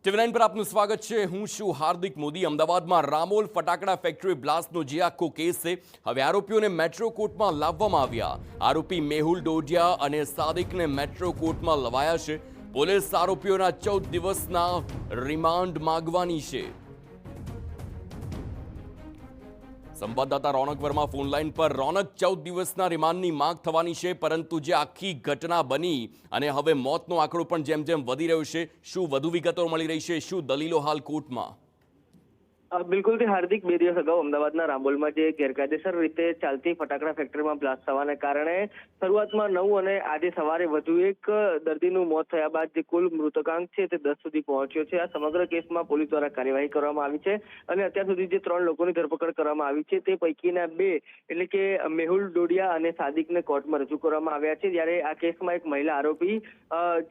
ટીવી9 પર આપનું સ્વાગત છે। હું છું હાર્દિક મોદી। અમદાવાદમાં રામોલ ફટાકડા ફેક્ટરી બ્લાસ્ટનો જે આખો કેસ છે, હવે આરોપીઓને મેટ્રો કોર્ટમાં લાવવામાં આવ્યા। આરોપી મેહુલ ડોડિયા અને સાદિકને મેટ્રો કોર્ટમાં લવાયા છે। પોલીસ આરોપીઓના 14 દિવસના રિમાન્ડ માંગવાની છે। સંવાદદાતા રોનક વર્મા ફોનલાઈન પર। રોનક, 14 દિવસના રિમાન્ડની માંગ થવાની છે, પરંતુ જે આખી ઘટના બની અને હવે મોતનો આંકડો પણ જેમ જેમ વધી રહ્યો છે, શું વધુ વિગતો મળી રહી છે? શું દલીલો હાલ કોર્ટમાં? બિલકુલ થી હાર્દિક, 2 દિવસ અગાઉ અમદાવાદના રામોલમાં જે ગેરકાયદેસર રીતે ચાલતી ફટાકડા ફેક્ટરીમાં બ્લાસ્ટ થવાને કારણે શરૂઆતમાં 9 અને આજે સવારે વધુ એક દર્દીનું મોત થયા બાદ જે કુલ મૃતકાંક છે તે 10 સુધી પહોંચ્યો છે। આ સમગ્ર કેસમાં પોલીસ દ્વારા કાર્યવાહી કરવામાં આવી છે અને અત્યાર સુધી જે 3 લોકોની ધરપકડ કરવામાં આવી છે તે પૈકીના 2 એટલે કે મેહુલ ડોડિયા અને સાદિકને કોર્ટમાં રજૂ કરવામાં આવ્યા છે। જ્યારે આ કેસમાં એક મહિલા આરોપી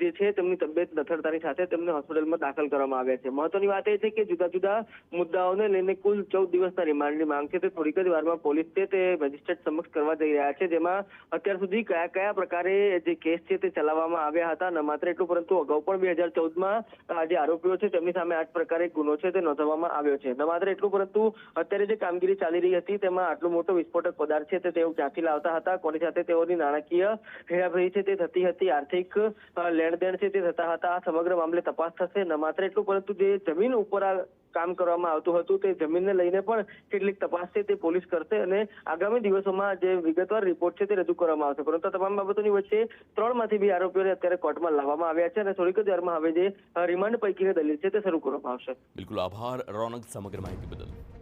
જે છે તેમની તબિયત લથડતાની સાથે તેમને હોસ્પિટલમાં દાખલ કરવામાં આવ્યા છે। મહત્વની વાત એ છે કે જુદા જુદા મુદ્દાઓને લઈને કુલ 14 દિવસના રિમાન્ડની માંગ છે તે થોડીક જ વારમાં પોલીસ છે તે મેજિસ્ટ્રેટ સમક્ષ કરવા જઈ રહ્યા છે, જેમાં અત્યાર સુધી કયા કયા પ્રકારે જે કેસ છે તે ચલાવવામાં આવ્યા હતા। ન માત્ર એટલું પરંતુ અગાઉ પણ 2014માં જે આરોપીઓ છે તેમની સામે આ જ પ્રકારે ગુનો છે તે નોંધવામાં આવ્યો છે। ન માત્ર એટલું પરંતુ અત્યારે જે કામગીરી ચાલી રહી હતી તેમાં આટલો મોટો વિસ્ફોટક પદાર્થ છે તે તેઓ ક્યાંથી લાવતા હતા, કોની સાથે તેઓની નાણાકીય હેરાફેરી છે તે થતી હતી, આર્થિક લેણદેણ છે તે થતા હતા, આ સમગ્ર મામલે તપાસ થશે। ન માત્ર એટલું પરંતુ જે જમીન ઉપર આ કામ કરવામાં આવતું હતું તે જમીનને લઈને પણ કેટલીક તપાસ છે તે પોલીસ કરશે અને આગામી દિવસોમાં જે વિગતવાર રિપોર્ટ છે તે રજૂ કરવામાં આવશે। પરંતુ તમામ બાબતોની વચ્ચે 3માંથી 2 આરોપીઓને અત્યારે કોર્ટમાં લાવવામાં આવ્યા છે અને થોડીક જ વારમાં હવે જે રિમાન્ડ પૈકીની દલીલ છે તે શરૂ કરવામાં આવશે। બિલકુલ, આભાર રોનક સમગ્ર માહિતી બદલ।